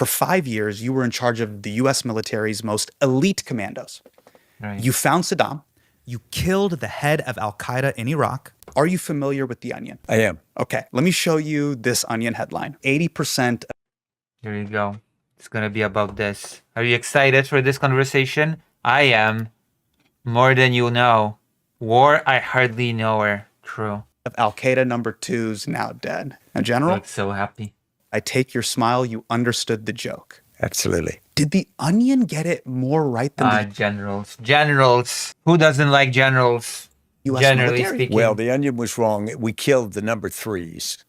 For 5 years, you were in charge of the US military's most elite commandos. Right. You found Saddam. You killed the head of Al-Qaeda in Iraq. Are you familiar with The Onion? I am. Okay, let me show you this Onion headline. 80%. Here you go. It's gonna be about this. Are you excited for this conversation? I am. More than you know. War, I hardly know her. True. Of Al-Qaeda number 2's now dead. Now, General, Looks so happy. I take your smile. You understood the joke. Absolutely. Did The Onion get it more right than the Generals. Generals. Who doesn't like generals? US Generally military? speaking. Well, The Onion was wrong. We killed the number 3s.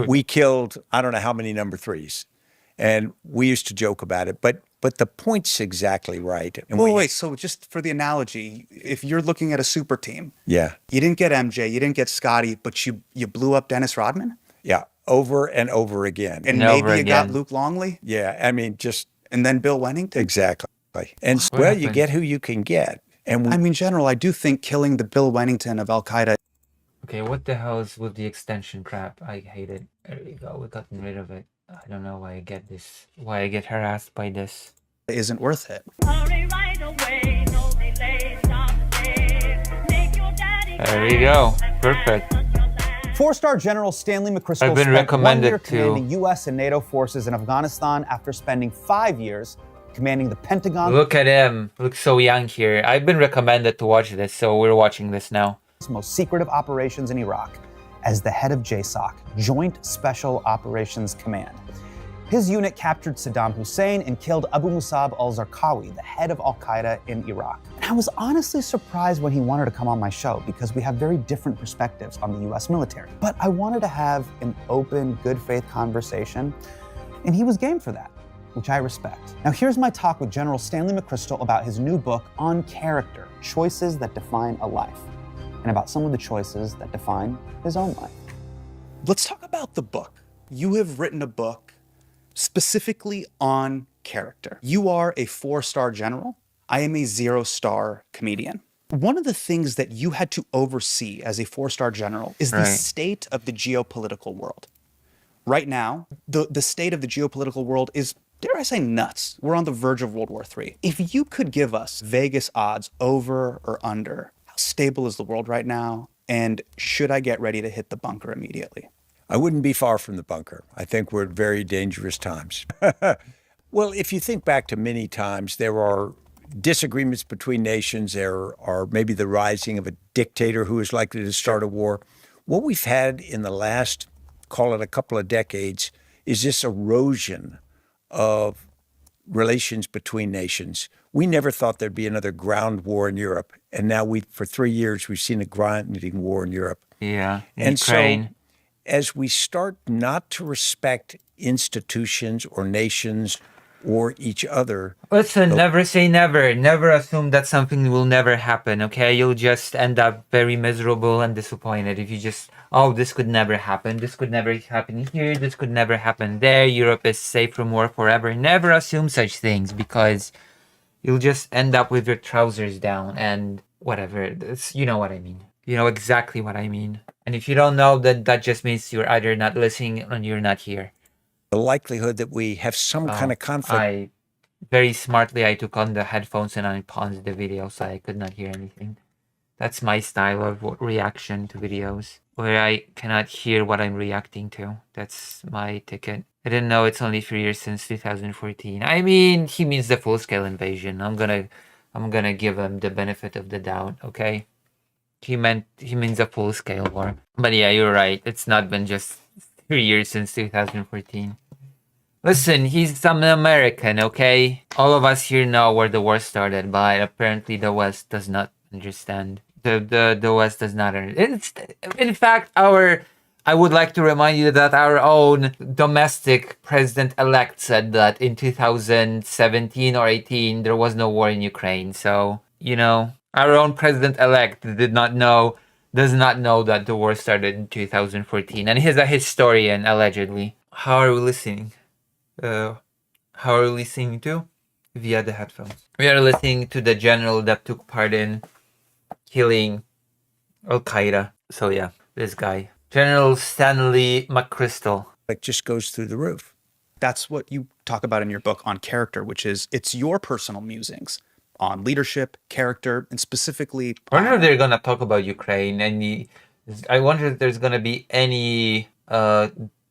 We killed, I don't know how many number 3s. And we used to joke about it, but the point's exactly right. And Wait, so just for the analogy, if you're looking at a super team, yeah, you didn't get MJ, you didn't get Scotty, but you blew up Dennis Rodman? yeah, over and over again. And over maybe you got again. Luke Longley? Yeah, I mean, just And then Bill Wennington? exactly. And What well, you happened? get who you can get. And we, I mean, General, I do think killing the Bill Wennington of Al-Qaeda Okay, what the hell is with the extension crap? I hate it. There we go. We gotten rid of it. I don't know why I get this. Why I get harassed by this. isn't worth it. Hurry right away, no delay, stop today. Make your daddy There we go. Perfect. Four-star General Stanley McChrystal I've been spent 1 recommended year to- commanding U.S. and NATO forces in Afghanistan after spending 5 years commanding the Pentagon's Look at him. Looks so young here. I've been recommended to watch this, so we're watching this now. most secretive operations in Iraq as the head of JSOC, Joint Special Operations Command. His unit captured Saddam Hussein and killed Abu Musab al-Zarqawi, the head of Al-Qaeda in Iraq. And I was honestly surprised when he wanted to come on my show because we have very different perspectives on the US military. But I wanted to have an open, good faith conversation, and he was game for that, which I respect. Now here's my talk with General Stanley McChrystal about his new book on character, Choices That Define a Life, and about some of the choices that define his own life. Let's talk about the book. You have written a book specifically on character. You are a 4-star general. I am a 0-star comedian. One of the things that you had to oversee as a 4-star general is the Right. state of the geopolitical world. Right now, the state of the geopolitical world is, dare I say, nuts. We're on the verge of World War III. If you could give us Vegas odds over or under, how stable is the world right now? And should I get ready to hit the bunker immediately? I wouldn't be far from the bunker. I think we're at very dangerous times. Well, if you think back to many times, there are disagreements between nations. There are maybe the rising of a dictator who is likely to start a war. What we've had in the last, call it a couple of decades, is this erosion of relations between nations. We never thought there'd be another ground war in Europe. And now for 3 years, we've seen a grinding war in Europe. Yeah. And Ukraine. so as we start not to respect institutions or nations or each other, Listen, never say never. Never assume that something will never happen, okay? You'll just end up very miserable and disappointed if you just, oh, this could never happen. This could never happen here. This could never happen there. Europe is safe from war forever. Never assume such things because you'll just end up with your trousers down and whatever. You know what I mean. You know exactly what I mean. And if you don't know, then that just means you're either not listening or you're not here. the likelihood that we have some kind of conflict. Very smartly, I took on the headphones and I paused the video so I could not hear anything. That's my style of reaction to videos, where I cannot hear what I'm reacting to. That's my ticket. I didn't know it's only 3 years since 2014. I mean, he means the full-scale invasion. I'm gonna give him the benefit of the doubt, okay? He means a full-scale war. But yeah, you're right. It's not been just 3 years since 2014. Listen, he's an American, okay? All of us here know where the war started, but apparently the West does not understand. The West does not understand. In fact, I would like to remind you that our own domestic president-elect said that in 2017 or 18, there was no war in Ukraine. So, you know, our own president-elect does not know that the war started in 2014. And he's a historian, allegedly. How are we listening? How are we listening to? Via the headphones. We are listening to the general that took part in killing Al-Qaeda. So yeah, this guy. General Stanley McChrystal. It just goes through the roof. That's what you talk about in your book On Character, which is it's your personal musings on leadership, character, and specifically I wonder if on they're gonna talk about Ukraine. I wonder if there's gonna be any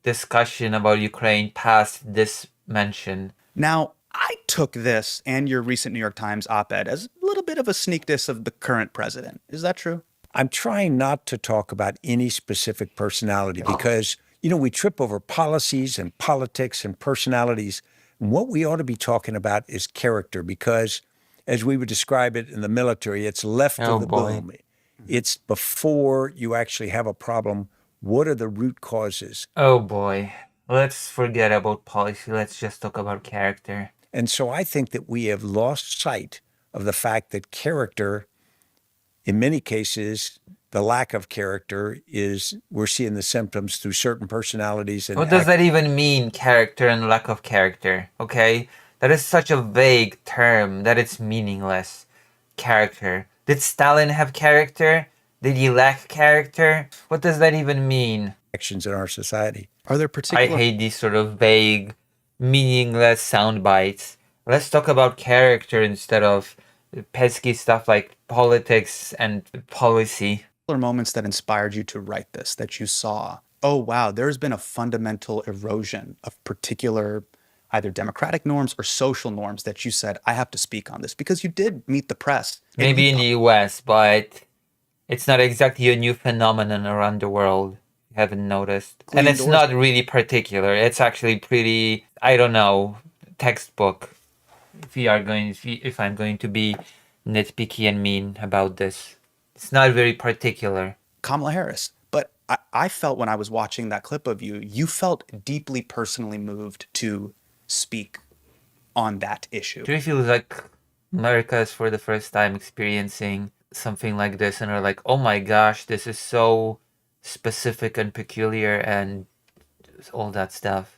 discussion about Ukraine past this mention. Now, I took this and your recent New York Times op-ed as a little bit of a sneak diss of the current president. Is that true? I'm trying not to talk about any specific personality because, we trip over policies and politics and personalities. And what we ought to be talking about is character because, as we would describe it in the military, it's left Oh, of the boy. boom. It's before you actually have a problem. What are the root causes? Oh boy. Let's forget about policy. Let's just talk about character. And so I think that we have lost sight of the fact that character, in many cases, the lack of character is we're seeing the symptoms through certain personalities. And What does that even mean, character and lack of character? Okay? That is such a vague term that it's meaningless. Character. Did Stalin have character? Did he lack character? What does that even mean? actions in our society? Are there I particular hate these sort of vague, meaningless sound bites. Let's talk about character instead of pesky stuff like politics and policy. moments that inspired you to write this, that you saw, oh, wow, there's been a fundamental erosion of particular either democratic norms or social norms that you said, I have to speak on this because you did meet the press. And Maybe you in the US, but it's not exactly a new phenomenon around the world. You haven't noticed. And it's endorsed- not really particular. It's actually pretty, I don't know, textbook. If I'm going to be nitpicky and mean about this. It's not very particular. Kamala Harris. But I felt when I was watching that clip of you, you felt deeply personally moved to speak on that issue. Do you feel like America is for the first time experiencing something like this and are like, oh my gosh, this is so specific and peculiar and all that stuff?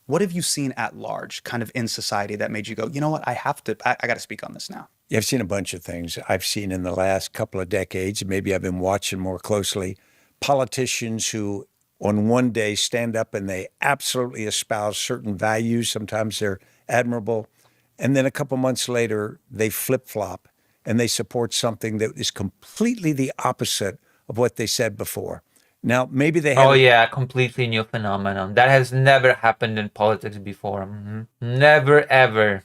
What have you seen at large, kind of in society, that made you go, you know what, I got to speak on this now? Yeah, I've seen a bunch of things. I've seen in the last couple of decades, and maybe I've been watching more closely, politicians who on one day stand up and they absolutely espouse certain values. Sometimes they're admirable. And then a couple months later, they flip-flop and they support something that is completely the opposite of what they said before. Now, maybe they have Oh yeah, completely new phenomenon. That has never happened in politics before. Never ever.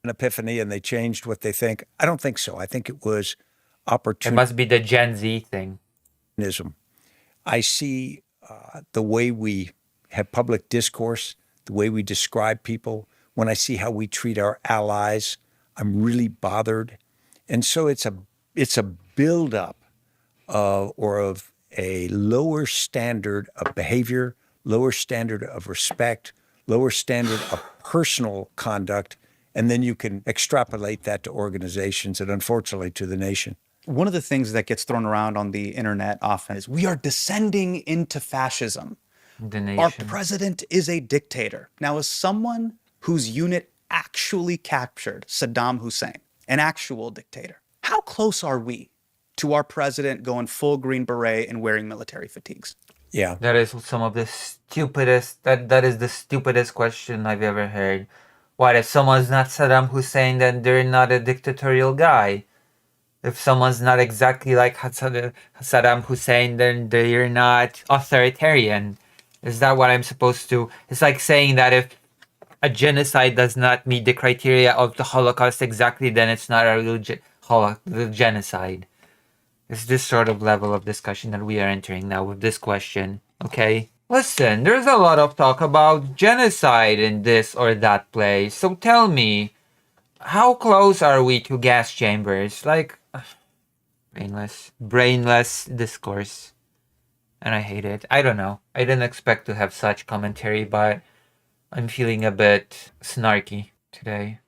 an epiphany and they changed what they think. I don't think so. I think it was It opportunism. must be the Gen Z thing. I see the way we have public discourse, the way we describe people. When I see how we treat our allies, I'm really bothered. And so it's a buildup of a lower standard of behavior, lower standard of respect, lower standard of personal conduct, and then you can extrapolate that to organizations and unfortunately to the nation. One of the things that gets thrown around on the internet often is we are descending into fascism. The Our nation. president is a dictator. Now, as someone whose unit actually captured Saddam Hussein, an actual dictator, how close are we to our president going full Green Beret and wearing military fatigues? Yeah. That is some of the stupidest, that is the stupidest question I've ever heard. What, if someone's not Saddam Hussein, then they're not a dictatorial guy? If someone's not exactly like Saddam Hussein, then they're not authoritarian. Is that what I'm supposed to? It's like saying that if a genocide does not meet the criteria of the Holocaust exactly, then it's not a real genocide. It's this sort of level of discussion that we are entering now with this question, okay? Listen, there's a lot of talk about genocide in this or that place, so tell me, how close are we to gas chambers? Like, brainless discourse. And I hate it. I don't know. I didn't expect to have such commentary, but I'm feeling a bit snarky today.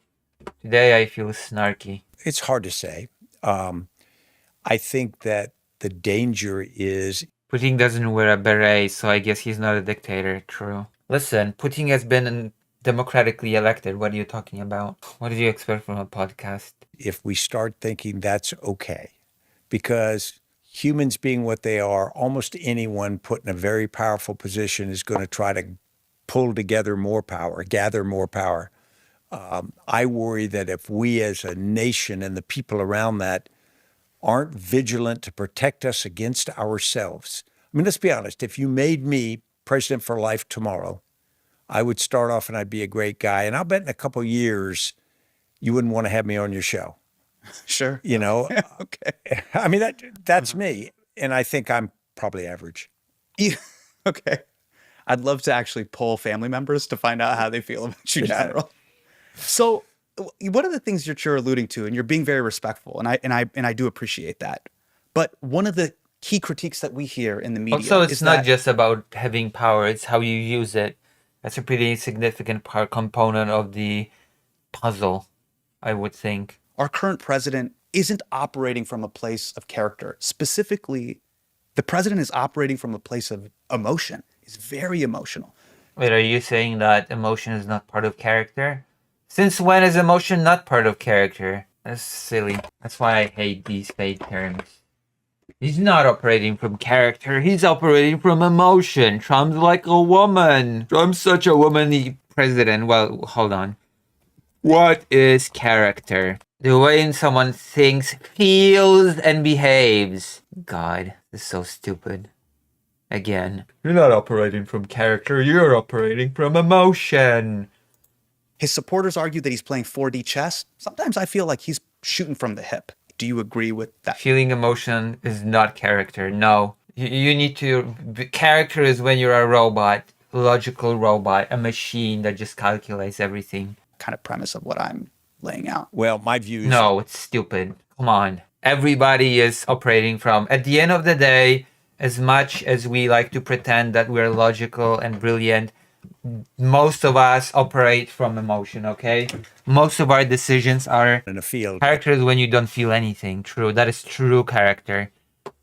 Today I feel snarky. It's hard to say. I think that the danger is Putin doesn't wear a beret, so I guess he's not a dictator. True. Listen, Putin has been democratically elected. What are you talking about? What did you expect from a podcast? if we start thinking that's okay, because humans being what they are, almost anyone put in a very powerful position is going to try to pull together more power, gather more power. I worry that if we as a nation and the people around that aren't vigilant to protect us against ourselves. I mean, let's be honest. If you made me president for life tomorrow, I would start off and I'd be a great guy. And I'll bet in a couple of years, you wouldn't want to have me on your show. Sure. You know, Okay. I mean, that's me. And I think I'm probably average. Yeah. Okay. I'd love to actually poll family members to find out how they feel about you, General. So one of the things that you're alluding to, and you're being very respectful, and I do appreciate that. But one of the key critiques that we hear in the media Also, it's is not that, just about having power, it's how you use it. That's a pretty significant component of the puzzle, I would think. our current president isn't operating from a place of character. Specifically, the president is operating from a place of emotion. He's very emotional. Wait, are you saying that emotion is not part of character? Since when is emotion not part of character? That's silly. That's why I hate these fake terms. He's not operating from character. He's operating from emotion. Trump's like a woman. Trump's such a womanly president. Well, hold on. What is character? The way someone thinks, feels, and behaves. God, this is so stupid. Again. You're not operating from character. You're operating from emotion. His supporters argue that he's playing 4D chess. Sometimes I feel like he's shooting from the hip. Do you agree with that? Feeling emotion is not character. No. You need to... Character is when you're a robot. Logical robot. A machine that just calculates everything. Kind of premise of what I'm laying out. Well, my view is... No, it's stupid. Come on. Everybody is operating from... At the end of the day, as much as we like to pretend that we're logical and brilliant, most of us operate from emotion, okay? Most of our decisions are... in a field. Character is when you don't feel anything. True. That is true character.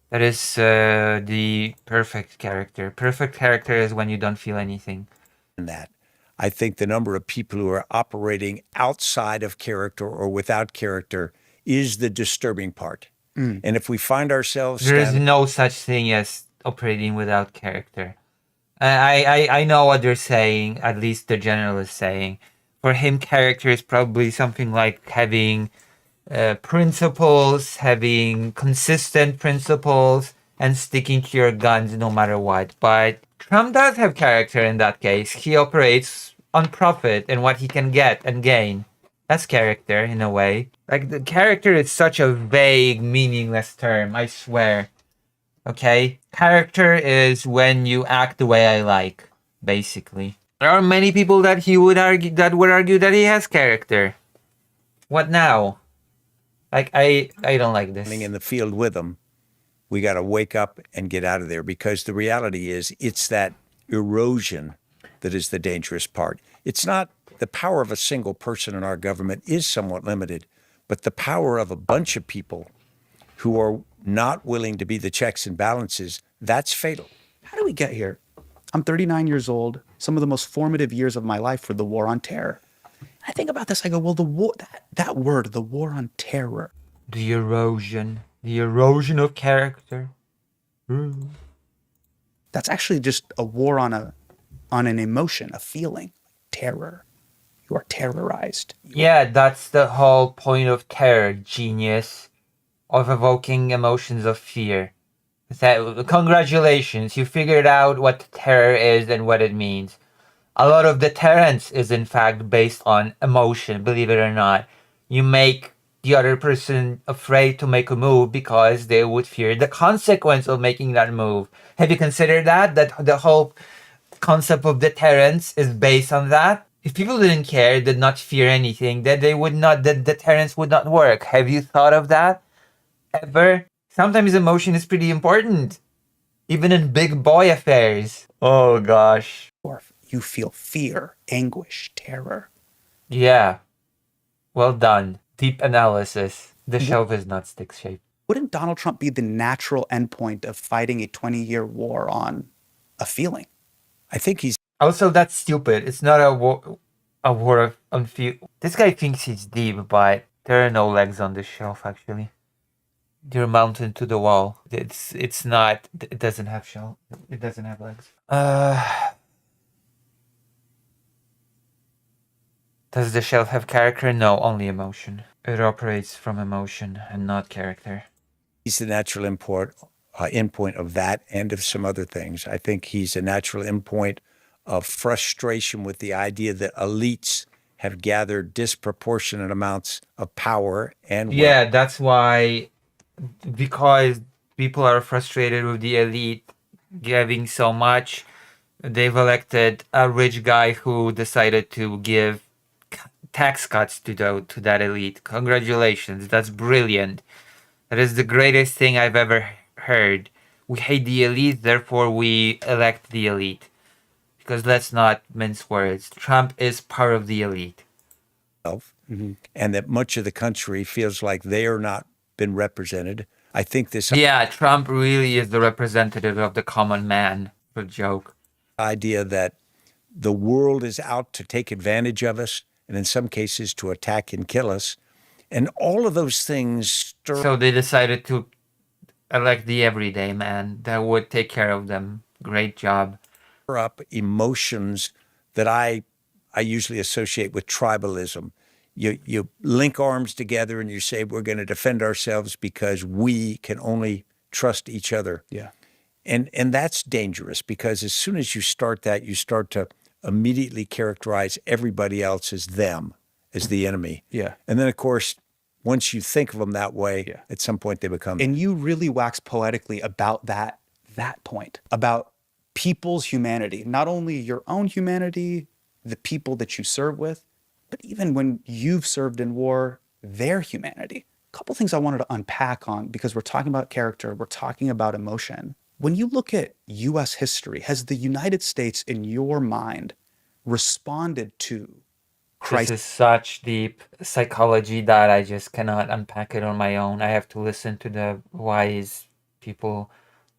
That is the perfect character. Perfect character is when you don't feel anything. In that. I think the number of people who are operating outside of character or without character is the disturbing part. And if we find ourselves... There is no such thing as operating without character. I know what they're saying, at least the general is saying. For him, character is probably something like having principles, having consistent principles, and sticking to your guns no matter what. But Trump does have character in that case. He operates on profit and what he can get and gain. That's character in a way. Like, the character is such a vague, meaningless term, I swear. Okay? Character is when you act the way I like, basically. There are many people that would argue that he has character. What now? Like, I don't like this. in the field with them, we got to wake up and get out of there, because the reality is it's that erosion that is the dangerous part. It's not the power of a single person in our government is somewhat limited, but the power of a bunch of people who are not willing to be the checks and balances, that's fatal. How do we get here? I'm 39 years old. Some of the most formative years of my life were the war on terror. I think about this, I go, well, the war, that word, the war on terror. The erosion of character. That's actually just a war on an emotion, a feeling, terror. You are terrorized. Yeah, that's the whole point of terror, genius. Of evoking emotions of fear. Congratulations, you figured out what terror is and what it means. A lot of deterrence is in fact based on emotion, believe it or not. You make the other person afraid to make a move because they would fear the consequence of making that move. Have you considered that? That the whole concept of deterrence is based on that? If people didn't care, did not fear anything, then the deterrence would not work. Have you thought of that? Ever? Sometimes emotion is pretty important. Even in big boy affairs. Oh gosh. Or you feel fear, anguish, terror. Yeah. Well done. Deep analysis. The shelf is not stick shaped. Wouldn't Donald Trump be the natural endpoint of fighting a 20-year war on a feeling? I think he's... Also, that's stupid. It's not a war on feel. This guy thinks he's deep, but there are no legs on this shelf actually. They're mounted to the wall. It's not. It doesn't have shell. It doesn't have legs. Does the shelf have character? No, only emotion. It operates from emotion and not character. He's the natural endpoint of that and of some other things. I think he's a natural endpoint of frustration with the idea that elites have gathered disproportionate amounts of power and wealth. Yeah, that's why, because people are frustrated with the elite giving so much, they've elected a rich guy who decided to give tax cuts to that elite. Congratulations, that's brilliant. That is the greatest thing I've ever heard. We hate the elite, therefore we elect the elite. Because let's not mince words. Trump is part of the elite. And that much of the country feels like they are not been represented. I think this Yeah, Trump really is the representative of the common man, for a joke. idea that the world is out to take advantage of us and in some cases to attack and kill us. And all of those things stir So they decided to elect the everyday man that would take care of them. Great job. up emotions that I usually associate with tribalism. You link arms together and you say we're going to defend ourselves because we can only trust each other. Yeah. And that's dangerous because as soon as you start that, you start to immediately characterize everybody else as them, as the enemy. Yeah. And then of course, once you think of them that way, Yeah. at some point they become. And you really wax poetically about that point, about people's humanity, not only your own humanity, the people that you serve with, but even when you've served in war, their humanity. A couple things I wanted to unpack on because we're talking about character, we're talking about emotion. When you look at US history, has the United States in your mind responded to This crisis? is such deep psychology that I just cannot unpack it on my own. I have to listen to the wise people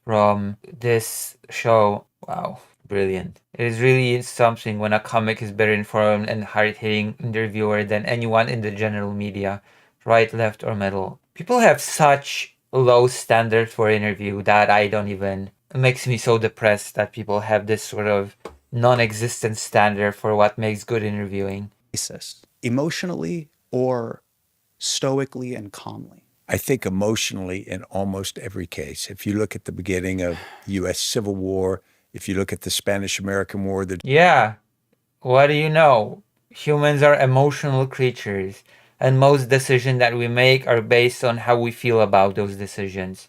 from this show. Wow, brilliant. It is really something when a comic is better informed and hard-hitting interviewer than anyone in the general media, right, left, or middle. People have such low standards for interview that I don't even... It makes me so depressed that people have this sort of non-existent standard for what makes good interviewing. Emotionally or stoically and calmly? I think emotionally in almost every case. If you look at the beginning of the U.S. Civil War, if you look at the Spanish-American War, the Yeah, what do you know? Humans are emotional creatures, and most decisions that we make are based on how we feel about those decisions,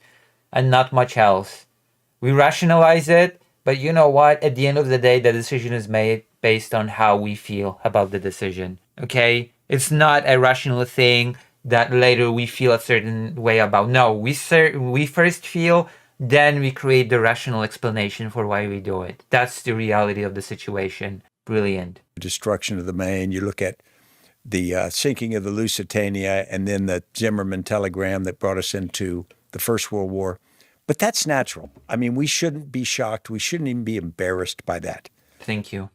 and not much else. We rationalize it, but you know what? At the end of the day, the decision is made based on how we feel about the decision, okay? It's not a rational thing that later we feel a certain way about. No, we first feel, then we create the rational explanation for why we do it. That's the reality of the situation. Brilliant. destruction of the Maine, you look at the sinking of the Lusitania, and then the Zimmerman telegram that brought us into the First World War. But that's natural. I mean, we shouldn't be shocked. We shouldn't even be embarrassed by that. Thank you.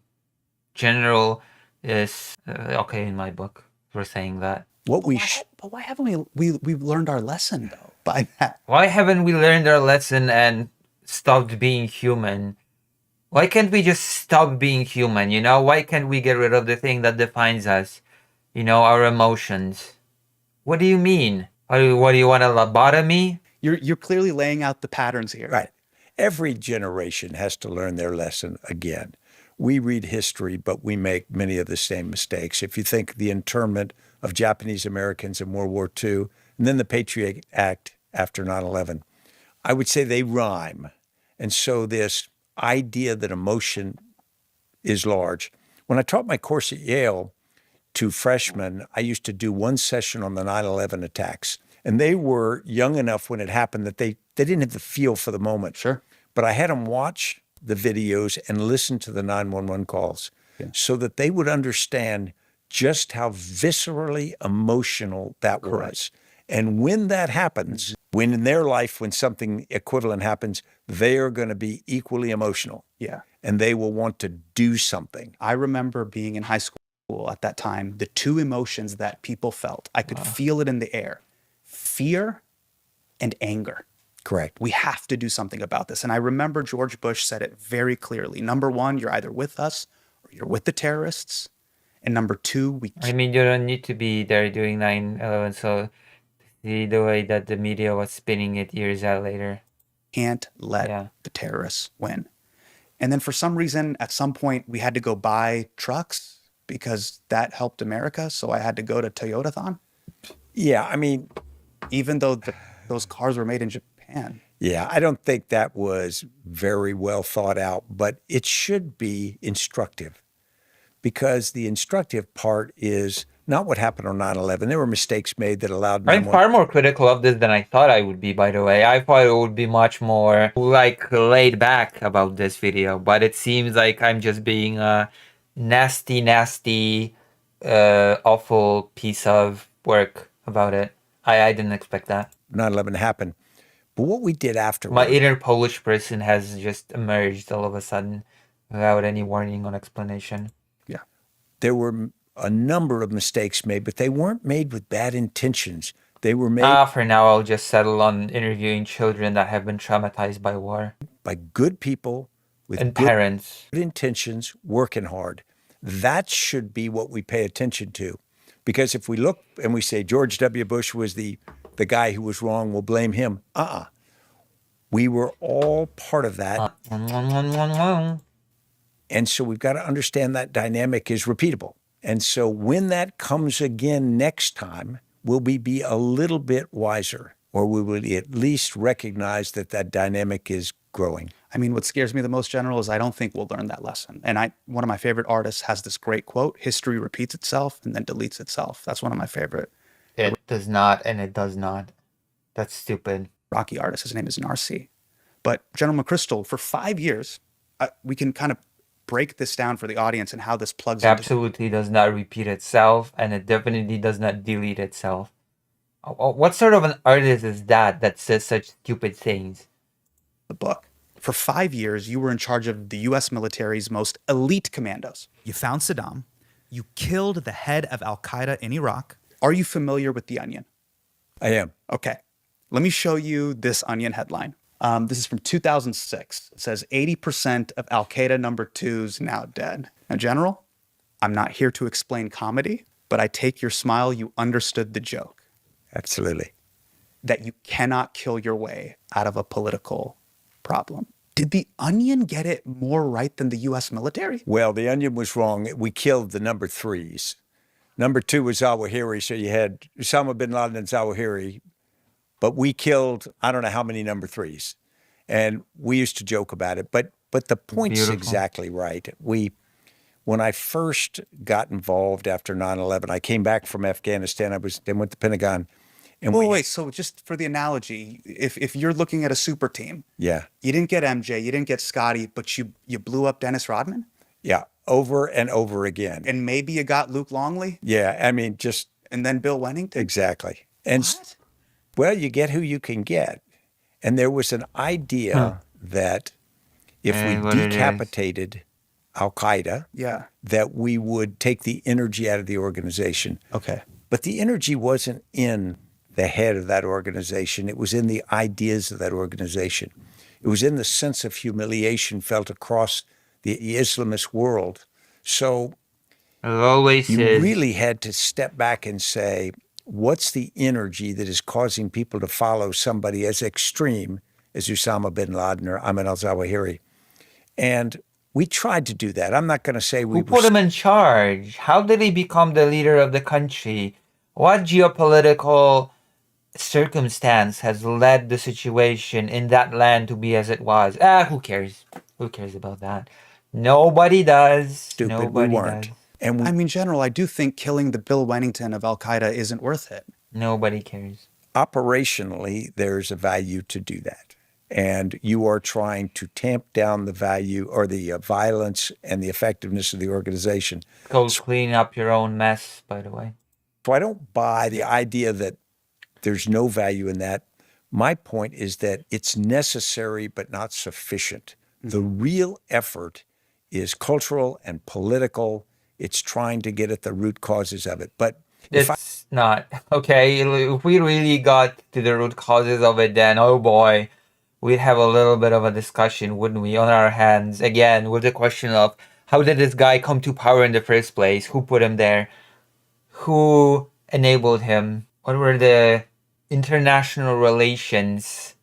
General is okay in my book for saying that. What we But why haven't we've learned our lesson though by that? Why haven't we learned our lesson and stopped being human? Why can't we just stop being human, you know? Why can't we get rid of the thing that defines us? You know, our emotions. What do you mean? What do you want, a lobotomy? You're clearly laying out the patterns here. Right. Every generation has to learn their lesson again. We read history, but we make many of the same mistakes. If you think the internment of Japanese Americans in World War II, and then the Patriot Act after 9/11, I would say they rhyme. And so this idea that emotion is large. When I taught my course at Yale to freshmen, I used to do one session on the 9/11 attacks. And they were young enough when it happened that they didn't have the feel for the moment. Sure. But I had them watch the videos and listen to the 911 calls so that they would understand just how viscerally emotional that was. And when that happens, when in their life, when something equivalent happens, they are going to be equally emotional. Yeah. And they will want to do something. I remember being in high school at that time, the two emotions that people felt, I could feel it in the air: fear and anger. Correct. We have to do something about this. And I remember George Bush said it very clearly. Number one, you're either with us or you're with the terrorists. And number two, I mean, you don't need to be there doing 9/11, so the way that the media was spinning it years out later. can't let Yeah. the terrorists win. And then for some reason, at some point, we had to go buy trucks because that helped America. So I had to go to Toyotathon, Yeah, I mean, even though those cars were made in Japan. yeah, I don't think that was very well thought out, but it should be instructive, because the instructive part is not what happened on 9/11. There were mistakes made that allowed I'm 9/11. far more critical of this than I thought I would be, by the way. I thought it would be much more, like, laid back about this video, but it seems like I'm just being a nasty, awful piece of work about it. I didn't expect that. 9/11 happened. But what we did afterward, My inner Polish person has just emerged all of a sudden without any warning or explanation. there were a number of mistakes made, but they weren't made with bad intentions. They were made For now, I'll just settle on interviewing children that have been traumatized by war by good people with and good parents. intentions, working hard. That should be what we pay attention to. Because if we look and we say George W. Bush was the guy who was wrong, we'll blame him. We were all part of that. And so we've got to understand that dynamic is repeatable. And so when that comes again next time, will we be a little bit wiser, or will we at least recognize that that dynamic is growing? I mean, what scares me the most, General, is I don't think we'll learn that lesson. And one of my favorite artists has this great quote: history repeats itself and then deletes itself. That's one of my favorite It does not, and it does not. That's stupid. Rocky artists. His name is Narcy. But General McChrystal, for 5 years, we can kind of break this down for the audience and how this plugs It into absolutely does not repeat itself, and it definitely does not delete itself. What sort of an artist is that says such stupid things? the book. For 5 years, you were in charge of the U.S. military's most elite commandos. You found Saddam. You killed the head of al-Qaeda in Iraq. Are you familiar with The Onion? I am. Okay. Let me show you this Onion headline. This is from 2006. It says 80% of al-Qaeda number 2's now dead. Now, General, I'm not here to explain comedy, but I take your smile, you understood the joke. Absolutely. That you cannot kill your way out of a political problem. Did The Onion get it more right than the U.S. military? Well, The Onion was wrong. We killed the number 3s. Number 2 was Zawahiri, so you had Osama bin Laden and Zawahiri. But we killed, I don't know how many number 3s. And we used to joke about it. But the point's Beautiful. exactly right. When I first got involved after 9/11, I came back from Afghanistan. I then went to Pentagon. And Wait, so just for the analogy, if you're looking at a super team, Yeah, you didn't get MJ, you didn't get Scotty, but you blew up Dennis Rodman? yeah, over and over again. And maybe you got Luke Longley Yeah, I mean, just and then Bill Wennington? exactly. And What? well, you get who you can get. And there was an idea that if we What it is. decapitated al-Qaeda, Yeah. that we would take the energy out of the organization. Okay. But the energy wasn't in the head of that organization. It was in the ideas of that organization. It was in the sense of humiliation felt across the Islamist world. So It always you is. really had to step back and say, what's the energy that is causing people to follow somebody as extreme as Osama bin Laden or Ayman al-Zawahiri? And we tried to do that. I'm not going to say we Who put him in charge? How did he become the leader of the country? What geopolitical circumstance has led the situation in that land to be as it was? Who cares? Who cares about that? Nobody does. stupid. Nobody We weren't. does. And we I mean, General, I do think killing the Bill Wennington of al-Qaeda isn't worth it. Nobody cares. operationally, there's a value to do that. And you are trying to tamp down the value or the violence and the effectiveness of the organization. Go clean up your own mess, by the way. So I don't buy the idea that there's no value in that. My point is that it's necessary but not sufficient. The real effort is cultural and political. It's trying to get at the root causes of it. But It's not. Okay, if we really got to the root causes of it, then, oh boy, we'd have a little bit of a discussion, wouldn't we, on our hands, again, with the question of How did this guy come to power in the first place? Who put him there? Who enabled him? What were the international relations?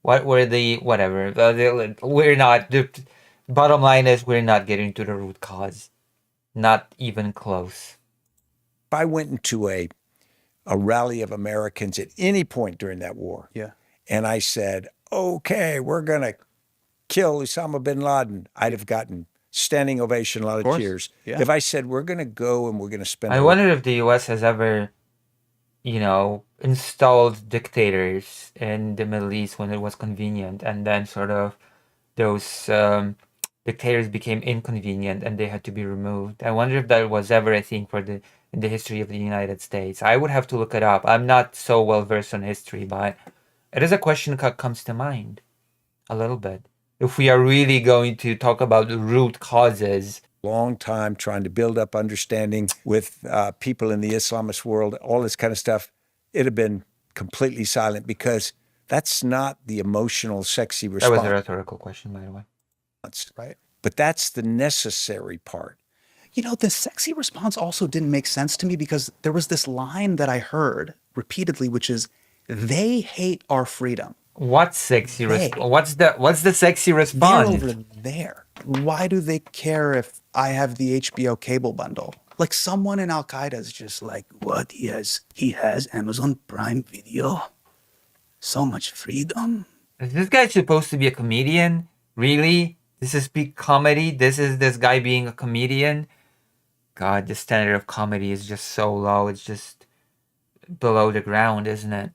What were the whatever? We're not. The bottom line is we're not getting to the root cause. Not even close. If I went into a rally of Americans at any point during that war, Yeah. and I said, okay, we're going to kill Osama bin Laden, I'd have gotten standing ovation, a lot of course. cheers. Yeah. If I said, we're going to go and we're going to spend... I wonder if the US has ever, installed dictators in the Middle East when it was convenient, and then sort of those dictators became inconvenient and they had to be removed. I wonder if that was ever a thing in the history of the United States. I would have to look it up. I'm not so well versed on history, but it is a question that comes to mind a little bit. If we are really going to talk about the root causes, long time trying to build up understanding with people in the Islamist world, all this kind of stuff, it'd have been completely silent because that's not the emotional, sexy that response. was a rhetorical question, by the way. Right. But that's the necessary part. The sexy response also didn't make sense to me because there was this line that I heard repeatedly, which is, they hate our freedom. What's sexy Hey. response? What's the sexy They're response? over there. Why do they care if I have the HBO cable bundle? Like someone in Al Qaeda is just like, what? He has Amazon Prime Video. So much freedom. Is this guy supposed to be a comedian? Really? This is peak comedy? This is this guy being a comedian? God, the standard of comedy is just so low. It's just below the ground, isn't it?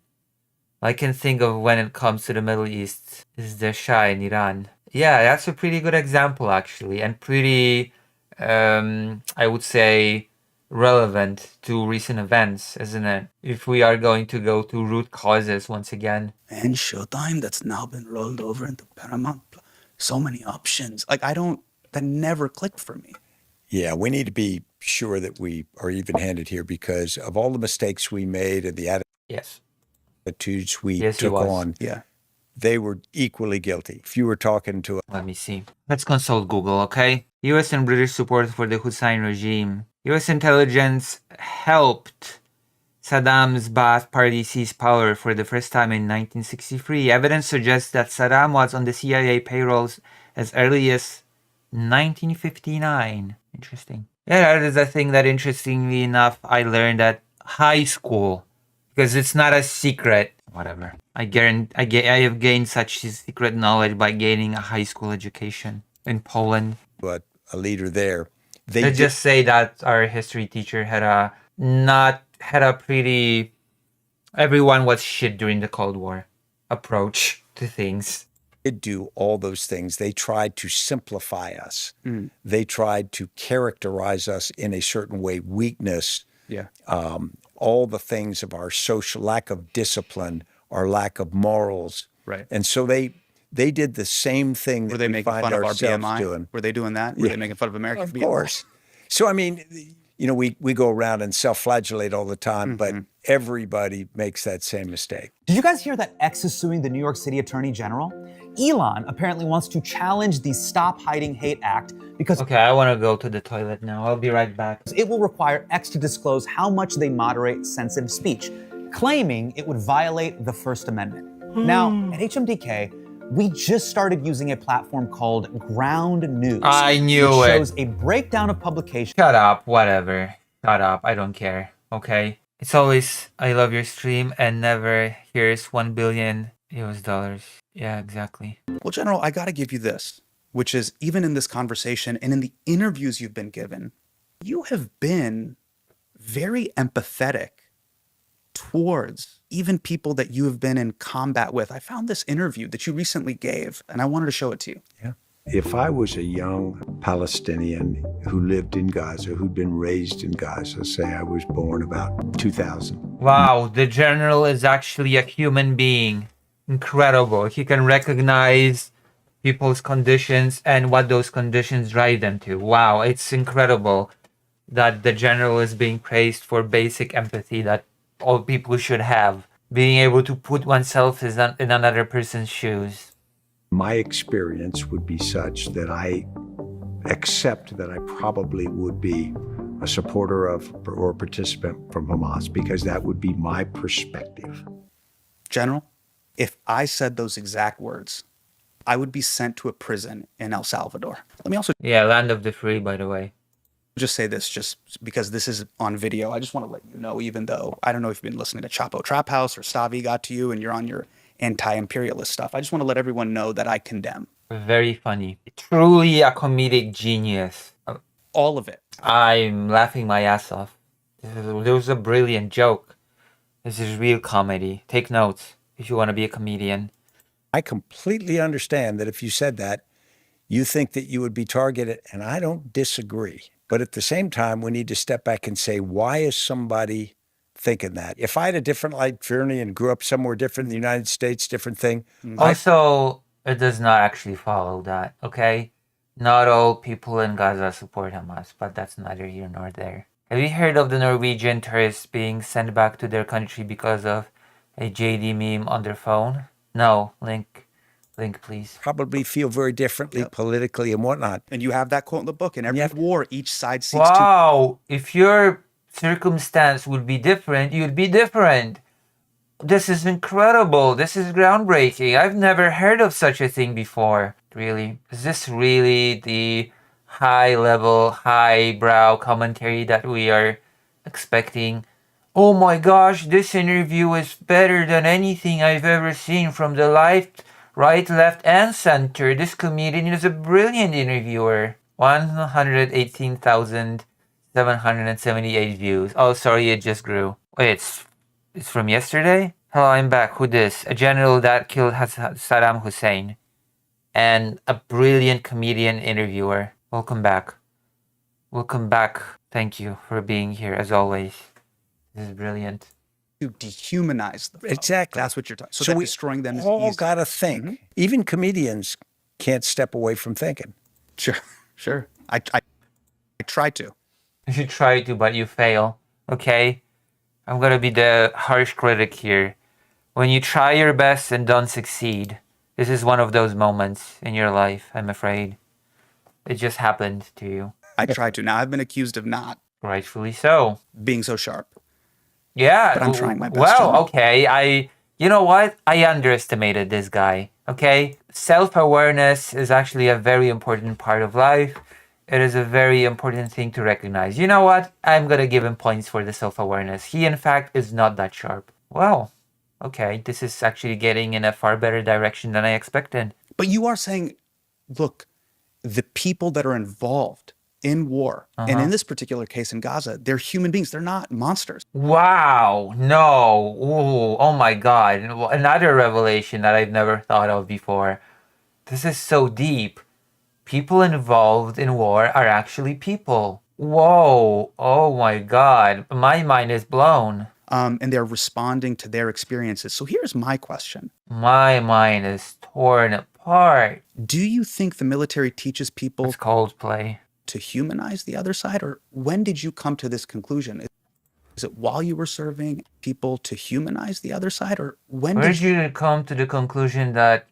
I can think of when it comes to the Middle East is the Shah in Iran. Yeah, that's a pretty good example actually, and pretty, I would say, relevant to recent events, isn't it? If we are going to go to root causes once again. And Showtime, that's now been rolled over into Paramount. So many options. That never clicked for me. Yeah, we need to be sure that we are even-handed here because of all the mistakes we made and the Yes. attitudes we Yes, he took was. on, Yeah. they were equally guilty. If you were talking to Let me see. Let's consult Google, okay? US and British support for the Hussein regime. US intelligence helped Saddam's Ba'ath Party seize power for the first time in 1963. Evidence suggests that Saddam was on the CIA payrolls as early as 1959. Interesting. Yeah, that is a thing that, interestingly enough, I learned at high school. Because it's not a secret. Whatever. I have gained such secret knowledge by gaining a high school education in Poland. a leader there. Let's just say that our history teacher had a pretty, everyone was shit during the Cold War approach to things. did do all those things. They tried to simplify us. They tried to characterize us in a certain way, weakness, Yeah. all the things of our social lack of discipline, our lack of morals. Right. And so they did the same thing Were that they we making find fun of our ourselves BMI? doing. Were they doing that? Were they making fun of American Of BMI? course. So, I mean, we go around and self-flagellate all the time, but everybody makes that same mistake. Did you guys hear that X is suing the New York City Attorney General? Elon apparently wants to challenge the Stop Hiding Hate Act because Okay, I want to go to the toilet now. I'll be right back. it will require X to disclose how much they moderate sensitive speech, claiming it would violate the First Amendment. Now, at HMDK, we just started using a platform called Ground News. I knew which it. shows a breakdown of publications. Shut up, whatever. Shut up, I don't care, okay? It's always, I love your stream, and never, here's $1 billion US dollars. Yeah, exactly. Well, General, I got to give you this, which is even in this conversation and in the interviews you've been given, you have been very empathetic towards even people that you have been in combat with. I found this interview that you recently gave, and I wanted to show it to you. Yeah. If I was a young Palestinian who lived in Gaza, who'd been raised in Gaza, say I was born about 2000. Wow, the general is actually a human being. Incredible. He can recognize people's conditions and what those conditions drive them to. Wow, it's incredible that the general is being praised for basic empathy that all people should have. Being able to put oneself in another person's shoes. My experience would be such that I accept that I probably would be a supporter of or a participant from Hamas, because that would be my perspective. General, if I said those exact words, I would be sent to a prison in El Salvador. Let me also Yeah, land of the free, by the way. just say this, just because this is on video. I just want to let you know, even though I don't know if you've been listening to Chapo Trap House or Stavi got to you and you're on your anti-imperialist stuff. I just want to let everyone know that I condemn Very funny. Truly a comedic genius. all of it. I'm laughing my ass off. This was a brilliant joke. This is real comedy. Take notes if you want to be a comedian. I completely understand that if you said that, you think that you would be targeted, and I don't disagree. But at the same time, we need to step back and say, why is somebody thinking that? If I had a different life journey and grew up somewhere different in the United States, different thing. Also, it does not actually follow that, okay? Not all people in Gaza support Hamas, but that's neither here nor there. Have you heard of the Norwegian tourists being sent back to their country because of a JD meme on their phone? No, link please. Probably feel very differently politically and whatnot. And you have that quote in the book. In every war, each side seeks to. Wow, if your circumstance would be different, you'd be different. This is incredible. This is groundbreaking. I've never heard of such a thing before. Really? Is this really the high-level, high-brow commentary that we are expecting? Oh my gosh, this interview is better than anything I've ever seen from the right, left, and center. This comedian is a brilliant interviewer. 118,778 views. Oh, sorry, it just grew. Wait, it's from yesterday? Hello, I'm back. Who this? A general that killed Saddam Hussein. And a brilliant comedian interviewer. Welcome back. Welcome back. Thank you for being here, as always. This is brilliant. To dehumanize the foe. Exactly. That's what you're talking. So, So that we destroying them is all easy. got to think. Even comedians can't step away from thinking. Sure. I try to. You try to, but you fail. Okay? I'm gonna be the harsh critic here. When you try your best and don't succeed, this is one of those moments in your life, I'm afraid. It just happened to you. I try to. Now I've been accused of not Rightfully so. being so sharp. Yeah. But I'm trying my best, Well, John. okay. You know what? I underestimated this guy. Okay? Self-awareness is actually a very important part of life. It is a very important thing to recognize. You know what? I'm going to give him points for the self-awareness. He, in fact, is not that sharp. Well, okay. This is actually getting in a far better direction than I expected. But you are saying, look, the people that are involved in war, and in this particular case in Gaza, they're human beings. They're not monsters. Wow. No. Ooh, oh my God. Another revelation that I've never thought of before. This is so deep. People involved in war are actually people. Whoa. Oh my God. My mind is blown. And they're responding to their experiences. So here's my question. My mind is torn apart. Do you think the military teaches people It's Coldplay. to humanize the other side? Or when did you come to this conclusion? Is it while you were serving people to humanize the other side? Or when Where did did you come to the conclusion that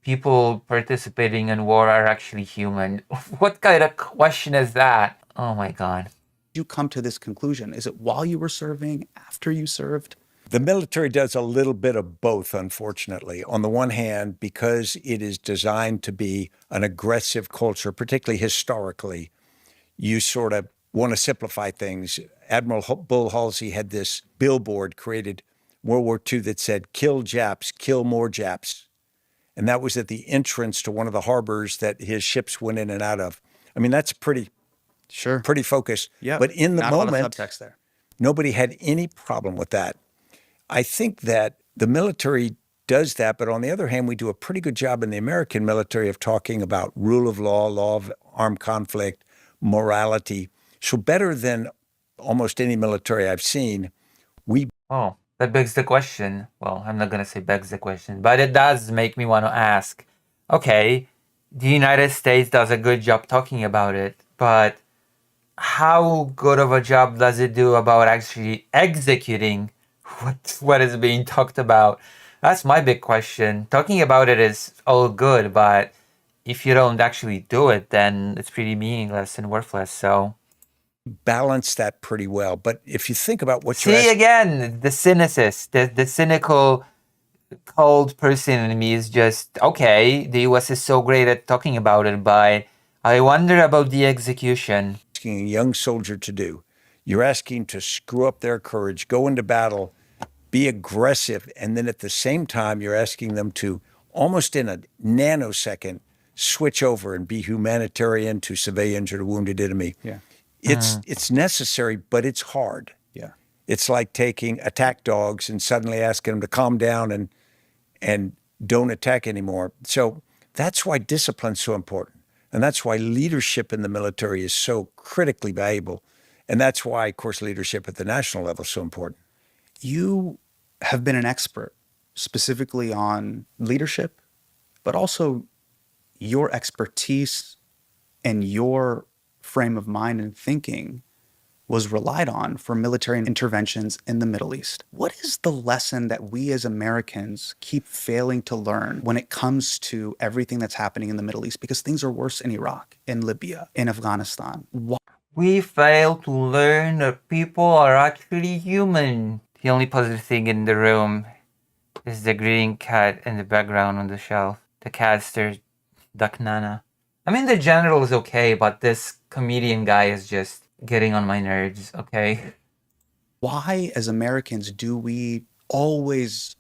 people participating in war are actually human? What kind of question is that? Oh my God. you come to this conclusion? Is it while you were serving, after you served? The military does a little bit of both, unfortunately. On the one hand, because it is designed to be an aggressive culture, particularly historically, you sort of want to simplify things. Admiral Bull Halsey had this billboard created World War II that said, "Kill Japs, kill more Japs." And that was at the entrance to one of the harbors that his ships went in and out of. I mean, that's pretty focused. Yeah. But in the not a lot of moment, subtext there. nobody had any problem with that. I think that the military does that, but on the other hand, we do a pretty good job in the American military of talking about rule of law, law of armed conflict, morality. So better than almost any military I've seen, we Oh, that begs the question. Well, I'm not going to say begs the question, but it does make me want to ask. Okay, the United States does a good job talking about it, but how good of a job does it do about actually executing what is being talked about? That's my big question. Talking about it is all good, but if you don't actually do it, then it's pretty meaningless and worthless. So Balance that pretty well. But if you think about what you're see asking, again, the cynicist, the cynical, cold person in me is just, okay, the US is so great at talking about it, but I wonder about the execution. a young soldier to do, you're asking to screw up their courage, go into battle, be aggressive, and then at the same time, you're asking them to almost in a nanosecond switch over and be humanitarian to civilians or to wounded enemy. Yeah. It's necessary, but it's hard. Yeah. It's like taking attack dogs and suddenly asking them to calm down and don't attack anymore. So that's why discipline's so important. And that's why leadership in the military is so critically valuable. And that's why, of course, leadership at the national level is so important. You have been an expert specifically on leadership, but also your expertise and your frame of mind and thinking was relied on for military interventions in the Middle East. What is the lesson that we as Americans keep failing to learn when it comes to everything that's happening in the Middle East? Because things are worse in Iraq, in Libya, in Afghanistan. Why? We fail to learn that people are actually human. The only positive thing in the room is the green cat in the background on the shelf. The cat stares Duck Nana. I mean, the general is okay, but this comedian guy is just getting on my nerves, okay? Why, as Americans, do we always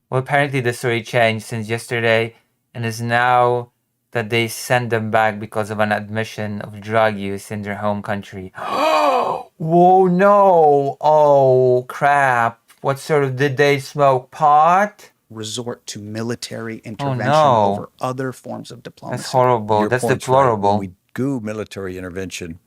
Well, apparently the story changed since yesterday and is now that they sent them back because of an admission of drug use in their home country. Whoa, no! Oh, crap. What sort of, did they smoke pot? resort to military intervention no. over other forms of diplomacy? That's horrible. Your That's point's right. deplorable. When we do military intervention,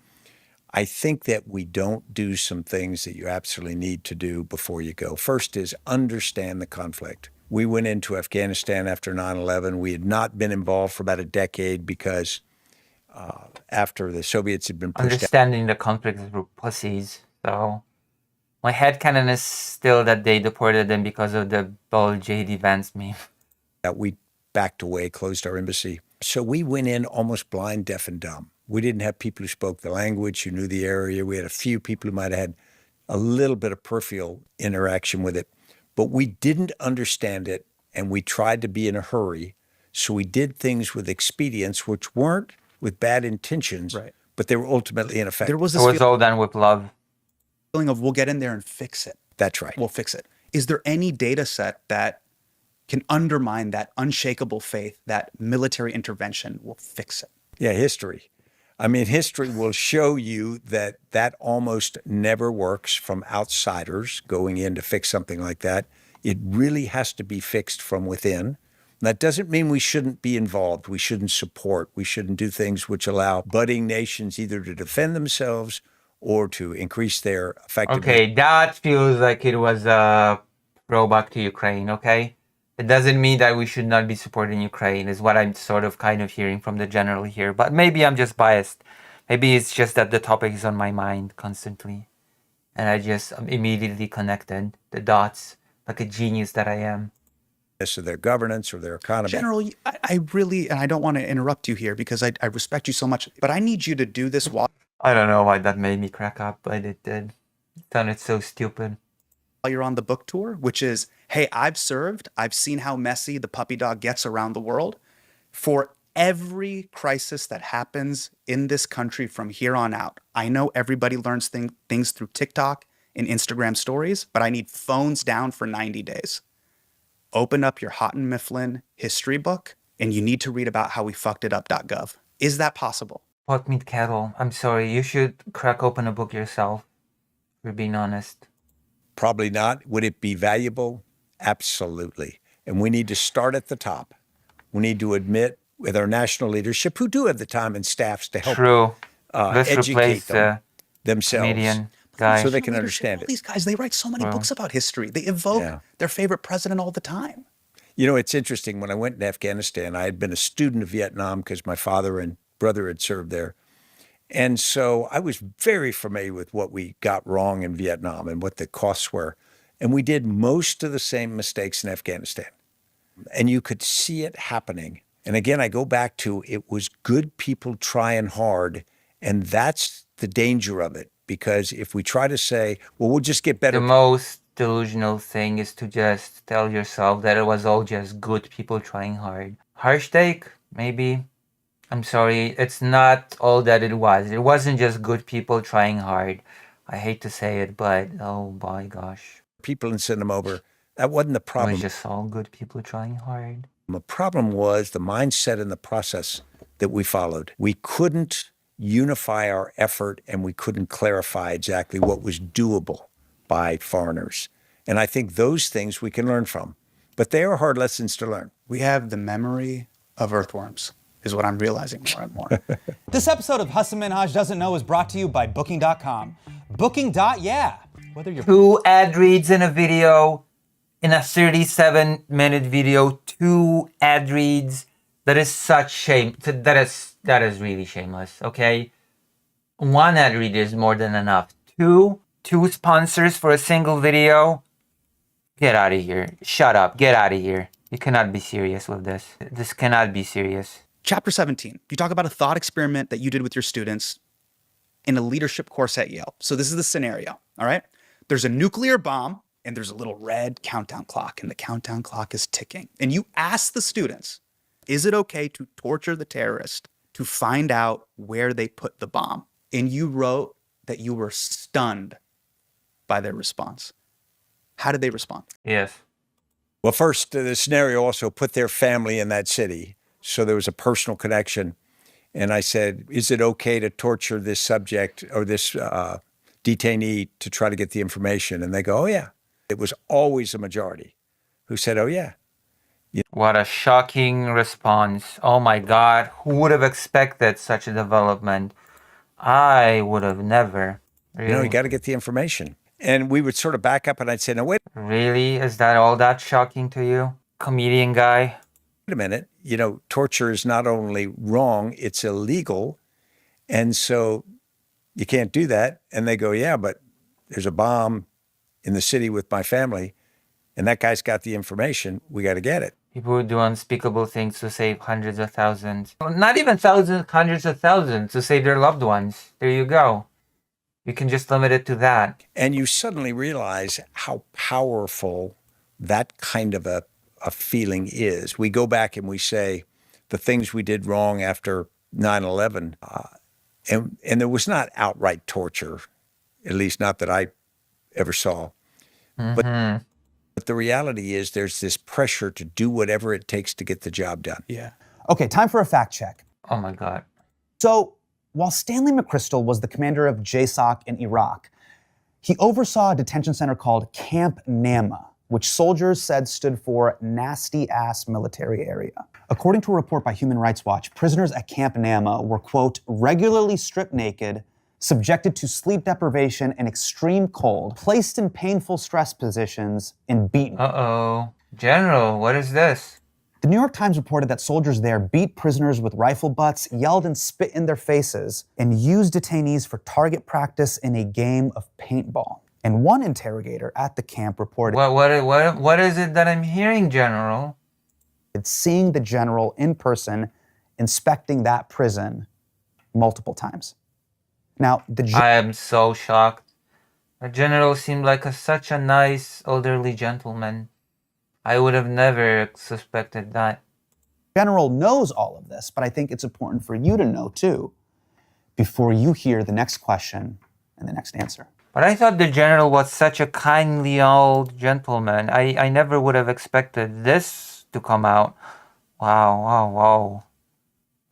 I think that we don't do some things that you absolutely need to do before you go. First is understand the conflict. We went into Afghanistan after 9/11. We had not been involved for about a decade because after the Soviets had been pushed out, Understanding the conflict were pussies. So my headcanon is still that they deported them because of the bold J.D. Vance meme. we backed away, closed our embassy. So we went in almost blind, deaf, and dumb. We didn't have people who spoke the language, who knew the area. We had a few people who might have had a little bit of peripheral interaction with it, but we didn't understand it, and we tried to be in a hurry. So we did things with expedience, which weren't with bad intentions, Right. but they were ultimately ineffective. There was It this was all done with love. feeling of we'll get in there and fix it. That's right. We'll fix it. Is there any data set that can undermine that unshakable faith that military intervention will fix it? Yeah, history. I mean, history will show you that that almost never works from outsiders going in to fix something like that. It really has to be fixed from within. That doesn't mean we shouldn't be involved. We shouldn't support. We shouldn't do things which allow budding nations either to defend themselves or to increase their effectiveness. Okay, that feels like it was a throwback to Ukraine, okay? It doesn't mean that we should not be supporting Ukraine, is what I'm sort of kind of hearing from the general here. But maybe I'm just biased. Maybe it's just that the topic is on my mind constantly. And I just immediately connected the dots like a genius that I am. Of their governance or their economy. General, I really, and I don't want to interrupt you here because I respect you so much, but I need you to do this while I don't know why that made me crack up, but it did. It sounded so stupid. you're on the book tour, which is, hey, I've served, I've seen how messy the puppy dog gets around the world. For every crisis that happens in this country from here on out, I know everybody learns things through TikTok and Instagram stories, but I need phones down for 90 days. Open up your Houghton Mifflin history book, and you need to read about how we fucked it up.gov. Is that possible? Pot meat kettle. I'm sorry, you should crack open a book yourself. If we're being honest. Probably not. Would it be valuable? Absolutely. And we need to start at the top. We need to admit with our national leadership, who do have the time and staffs to help True. Let's educate replace them the themselves comedian guy. so they can Leadership, understand all it. these guys, they write so many Wow. books about history. They evoke Yeah. their favorite president all the time. You know, it's interesting. When I went to Afghanistan, I had been a student of Vietnam because my father and brother had served there. And so I was very familiar with what we got wrong in Vietnam and what the costs were. And we did most of the same mistakes in Afghanistan. And you could see it happening. And again, I go back to it was good people trying hard. And that's the danger of it. Because if we try to say, well, we'll just get better. The most delusional thing is to just tell yourself that it was all just good people trying hard. Harsh take? Maybe. I'm sorry. It's not all that it was. It wasn't just good people trying hard. I hate to say it, but oh my gosh. People and send them over. That wasn't the It problem. was just all good people trying hard. The problem was the mindset and the process that we followed. We couldn't unify our effort and we couldn't clarify exactly what was doable by foreigners. And I think those things we can learn from. But they are hard lessons to learn. We have the memory of earthworms, is what I'm realizing more and more. This episode of Hassan Minhaj Doesn't Know is brought to you by Booking.com. Booking.yeah. Whether you're 2 ad reads in a video, in a 37-minute video, 2 ad reads. That is such shame. That is really shameless, okay? 1 ad read is more than enough. 2 sponsors for a single video. Get out of here. Shut up. Get out of here. You cannot be serious with this. This cannot be serious. Chapter 17, you talk about a thought experiment that you did with your students in a leadership course at Yale. So this is the scenario, all right? There's a nuclear bomb and there's a little red countdown clock and the countdown clock is ticking. And you ask the students, is it okay to torture the terrorist to find out where they put the bomb? And you wrote that you were stunned by their response. How did they respond? Yes. Well, first, the scenario also put their family in that city. So there was a personal connection. And I said, is it okay to torture this subject or this detainee to try to get the information? And they go, oh, yeah. It was always a majority who said, oh, yeah. What a shocking response. Oh my God. Who would have expected such a development? I would have never. Really? You know, you got to get the information. And we would sort of back up and I'd say, no, wait Really? Is that all that shocking to you? Comedian guy? a minute. You know, torture is not only wrong, it's illegal. And so you can't do that. And they go, yeah, but there's a bomb in the city with my family. And that guy's got the information. We got to get it. People would do unspeakable things to save hundreds of thousands. Not even thousands, hundreds of thousands to save their loved ones. There you go. You can just limit it to that. And you suddenly realize how powerful that kind of a feeling is. We go back and we say the things we did wrong after 9/11, and there was not outright torture, at least not that I ever saw. But the reality is there's this pressure to do whatever it takes to get the job done. Yeah. Okay, time for a fact check. Oh my God. So, while Stanley McChrystal was the commander of JSOC in Iraq, he oversaw a detention center called Camp Nama, which soldiers said stood for Nasty Ass Military Area. According to a report by Human Rights Watch, prisoners at Camp Nama were, quote, regularly stripped naked, subjected to sleep deprivation and extreme cold, placed in painful stress positions, and beaten. Uh-oh. General, what is this? The New York Times reported that soldiers there beat prisoners with rifle butts, yelled and spit in their faces, and used detainees for target practice in a game of paintball. And one interrogator at the camp reported What is it that I'm hearing, General? seeing the general in person inspecting that prison multiple times. Now, I am so shocked. The General seemed like such a nice elderly gentleman. I would have never suspected that. general knows all of this, but I think it's important for you to know too, before you hear the next question and the next answer. But I thought the General was such a kindly old gentleman. I never would have expected this to come out. Wow.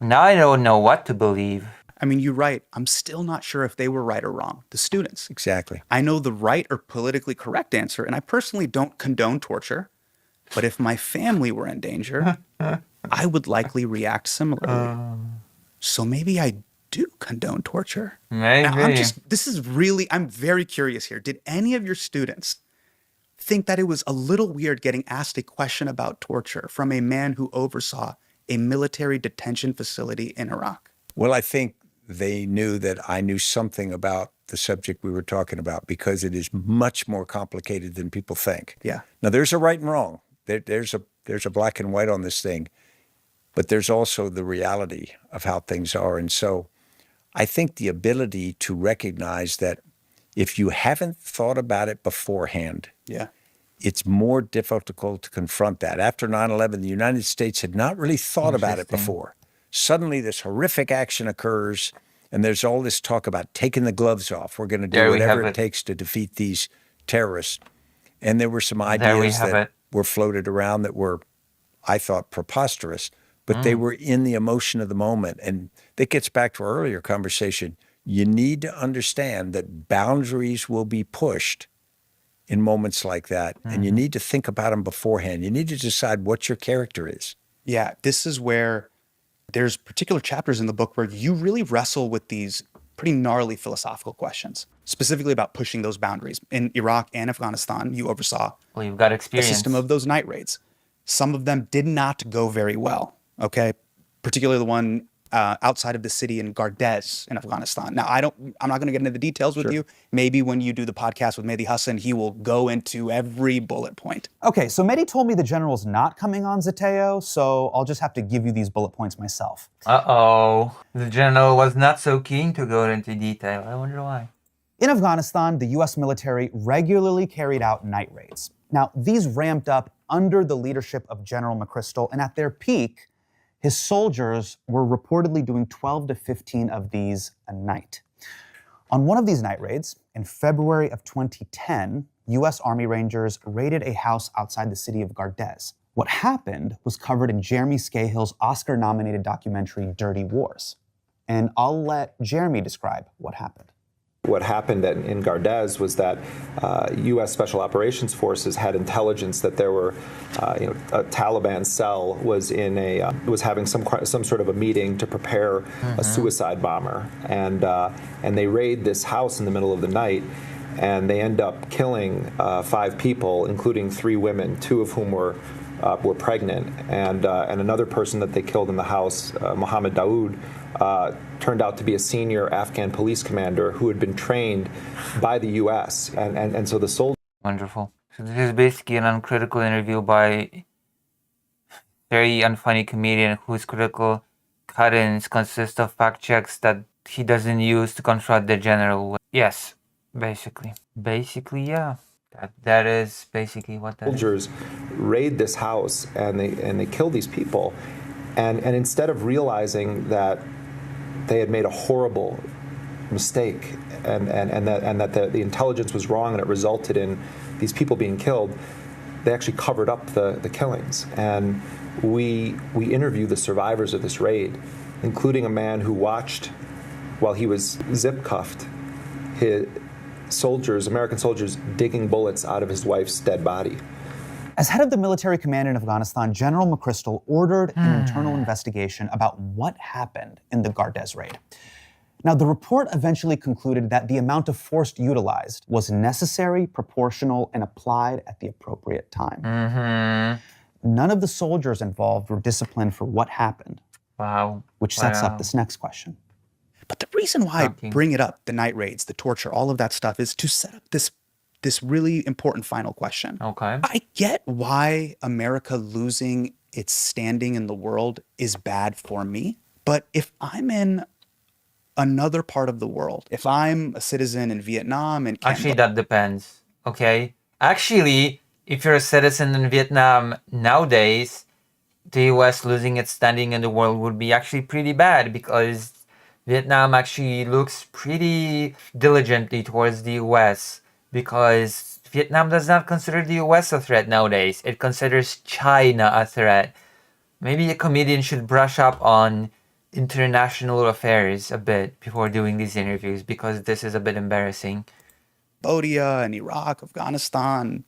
Now I don't know what to believe. I mean, you're right. I'm still not sure if they were right or wrong, the students. Exactly. I know the right or politically correct answer, and I personally don't condone torture. But if my family were in danger, I would likely react similarly. So maybe I do condone torture. Maybe. Now, I'm very curious here. Did any of your students think that it was a little weird getting asked a question about torture from a man who oversaw a military detention facility in Iraq? Well, I think they knew that I knew something about the subject we were talking about because it is much more complicated than people think. Yeah. Now, there's a right and wrong. There's a black and white on this thing. but there's also the reality of how things are. And so I think the ability to recognize that if you haven't thought about it beforehand, Yeah. it's more difficult to confront that. After 9/11, the United States had not really thought about it Interesting. before. Suddenly, this horrific action occurs, and there's all this talk about taking the gloves off. We're going to do There we whatever have it it. takes to defeat these terrorists. And there were some There we ideas have that it. were floated around that were, I thought, preposterous, but they were in the emotion of the moment. And that gets back to our earlier conversation. You need to understand that boundaries will be pushed in moments like that, and you need to think about them beforehand. You need to decide what your character is. Yeah, this is where there's particular chapters in the book where you really wrestle with these pretty gnarly philosophical questions, specifically about pushing those boundaries. In Iraq and Afghanistan, you oversaw Well, you've got the experience. system of those night raids. Some of them did not go very well, okay? Particularly the one outside of the city in Gardez in Afghanistan. Now, I'm not going to get into the details with you. Maybe when you do the podcast with Mehdi Hassan, he will go into every bullet point. Okay, so Mehdi told me the general's not coming on Zateo, so I'll just have to give you these bullet points myself. Uh-oh. The general was not so keen to go into detail. I wonder why. In Afghanistan, the US military regularly carried out night raids. Now, these ramped up under the leadership of General McChrystal, and at their peak, his soldiers were reportedly doing 12 to 15 of these a night. On one of these night raids, in February of 2010, US Army Rangers raided a house outside the city of Gardez. What happened was covered in Jeremy Scahill's Oscar-nominated documentary, Dirty Wars. And I'll let Jeremy describe what happened. What happened in Gardez was that U.S. Special Operations Forces had intelligence that there were, a Taliban cell was was having some sort of a meeting to prepare a suicide bomber, and they raid this house in the middle of the night, and they end up killing 5 people, including 3 women, 2 of whom were pregnant, and another person that they killed in the house, Mohammed Daoud, turned out to be a senior Afghan police commander who had been trained by the U.S. And so the soldiers. Wonderful. So this is basically an uncritical interview by very unfunny comedian whose critical cut-ins consist of fact checks that he doesn't use to confront the general. Yes, basically. Basically, yeah. That is basically what that is. Soldiers raid this house and they kill these people, and instead of realizing that they had made a horrible mistake and that the intelligence was wrong and it resulted in these people being killed, they actually covered up the killings. And we interviewed the survivors of this raid, including a man who watched while he was zip cuffed his American soldiers digging bullets out of his wife's dead body. As head of the military command in Afghanistan, General McChrystal ordered an internal investigation about what happened in the Gardez raid. Now, the report eventually concluded that the amount of force utilized was necessary, proportional, and applied at the appropriate time. None of the soldiers involved were disciplined for what happened, Wow. which sets up this next question. But the reason why Shocking. I bring it up, the night raids, the torture, all of that stuff, is to set up this really important final question. Okay. I get why America losing its standing in the world is bad for me, but if I'm in another part of the world, if I'm a citizen in Vietnam and Actually, that depends. Okay. Actually, if you're a citizen in Vietnam nowadays, the US losing its standing in the world would be actually pretty bad, because Vietnam actually looks pretty diligently towards the US, because Vietnam does not consider the US a threat nowadays. It considers China a threat. Maybe a comedian should brush up on international affairs a bit before doing these interviews, because this is a bit embarrassing. Cambodia and Iraq, Afghanistan,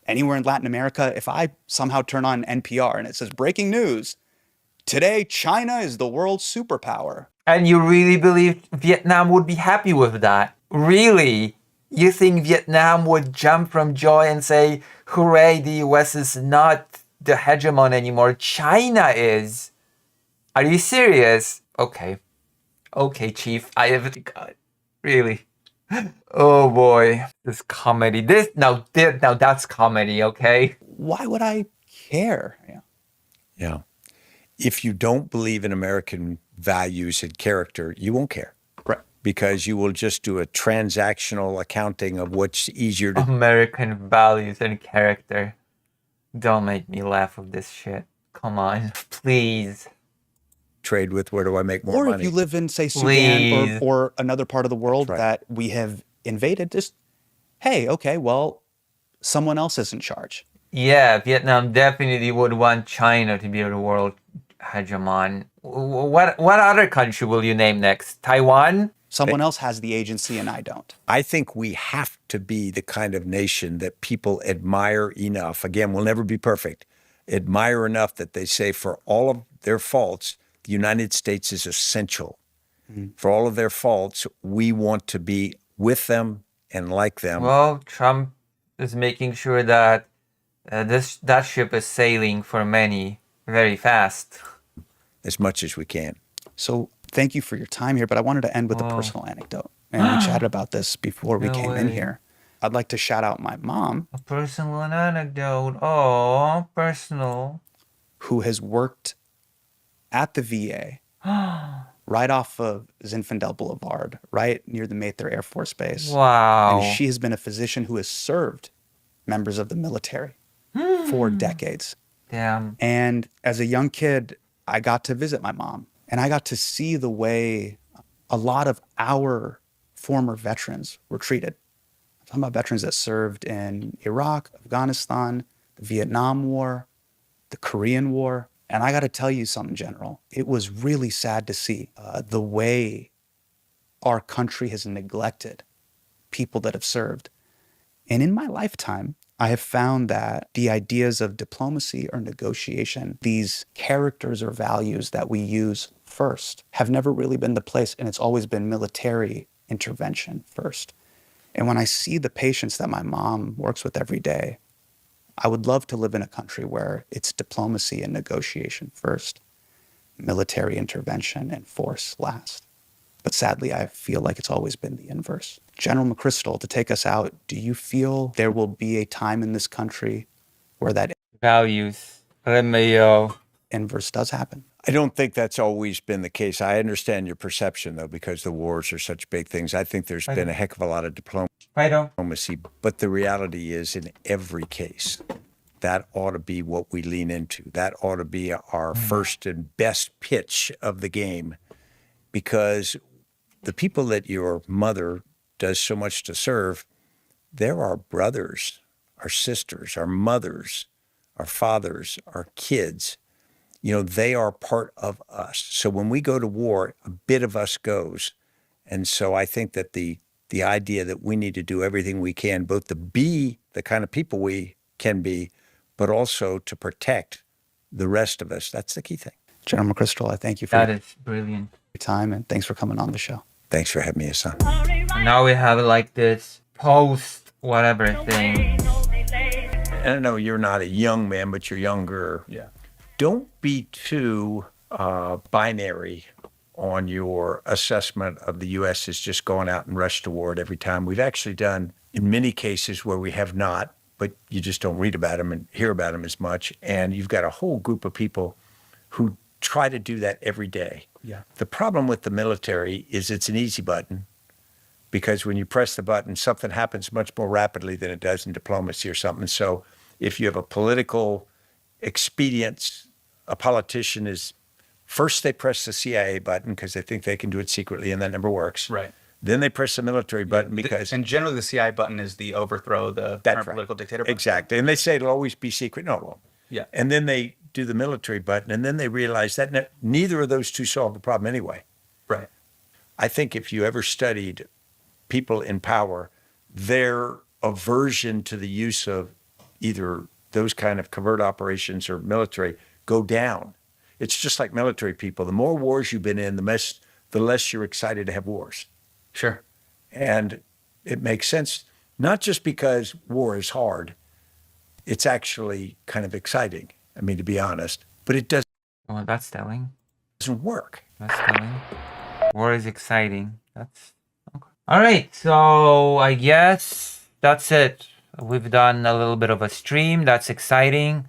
anywhere in Latin America, if I somehow turn on NPR and it says breaking news, today China is the world's superpower. And you really believe Vietnam would be happy with that? Really? You think Vietnam would jump from joy and say, hooray, the US is not the hegemon anymore, China is? Are you serious? Okay. Okay, Chief, I have... God, really? Oh boy, this comedy. Now that's comedy, okay? Why would I care? Yeah. Yeah. if you don't believe in American values and character, you won't care. Right. Because you will just do a transactional accounting of what's easier to American values and character. Don't make me laugh of this shit. Come on, please. trade with. Where do I make more Or money? if you live in, say, Please. Sudan or another part of the world Right. that we have invaded, just, hey, okay, well, someone else is in charge. Yeah, Vietnam definitely would want China to be the world hegemon. What other country will you name next? Taiwan? Someone else has the agency and I don't. I think we have to be the kind of nation that people admire enough. Again, we'll never be perfect. Admire enough that they say, for all of their faults, the United States is essential. For all of their faults, we want to be with them and like them. Well, Trump is making sure that that ship is sailing for many very fast. As much as we can. So thank you for your time here, but I wanted to end with a personal anecdote. And we chatted about this before we No came in way. here. I'd like to shout out my mom, A personal anecdote. Oh, personal. who has worked at the VA right off of Zinfandel Boulevard, right near the Mather Air Force Base. Wow. And she has been a physician who has served members of the military for decades. Damn. And as a young kid, I got to visit my mom and I got to see the way a lot of our former veterans were treated. I'm talking about veterans that served in Iraq, Afghanistan, the Vietnam War, the Korean War. And I got to tell you something, General. It was really sad to see the way our country has neglected people that have served. And in my lifetime, I have found that the ideas of diplomacy or negotiation, these characters or values that we use first, have never really been the place, and it's always been military intervention first. And when I see the patients that my mom works with every day, I would love to live in a country where it's diplomacy and negotiation first, military intervention and force last. But sadly, I feel like it's always been the inverse. General McChrystal, to take us out, do you feel there will be a time in this country where that Values. LMAO. inverse does happen? I don't think that's always been the case. I understand your perception, though, because the wars are such big things. I think there's been a heck of a lot of diplomacy, but the reality is, in every case, that ought to be what we lean into. That ought to be our first and best pitch of the game, because the people that your mother does so much to serve, they're our brothers, our sisters, our mothers, our fathers, our kids. You know, they are part of us. So when we go to war, a bit of us goes. And so I think that the idea that we need to do everything we can, both to be the kind of people we can be, but also to protect the rest of us, that's the key thing. General McChrystal, I thank you for That your is brilliant. time, and thanks for coming on the show. Thanks for having me, Hassan. And now we have like this post whatever thing. And I know you're not a young man, but you're younger. Yeah. Don't be too binary on your assessment of the U.S. as just going out and rush to war at every time. We've actually done, in many cases where we have not, but you just don't read about them and hear about them as much. And you've got a whole group of people who try to do that every day. Yeah. The problem with the military is it's an easy button, because when you press the button, something happens much more rapidly than it does in diplomacy or something. So if you have a political expedience, a politician is, first they press the CIA button because they think they can do it secretly and that never works. Right. Then they press the military button because... And generally the CI button is the overthrow the That's current right. political dictator button. Exactly. And they say it'll always be secret. No, it won't. Yeah. And then they do the military button, and then they realize that neither of those two solve the problem anyway. Right. I think if you ever studied people in power, their aversion to the use of either those kind of covert operations or military go down. It's just like military people. The more wars you've been in, the less you're excited to have wars. Sure. And it makes sense, not just because war is hard. It's actually kind of exciting. I mean, to be honest, but it doesn't Well, that's telling. work. That's telling. War is exciting. That's okay. All right. So I guess that's it. We've done a little bit of a stream. That's exciting.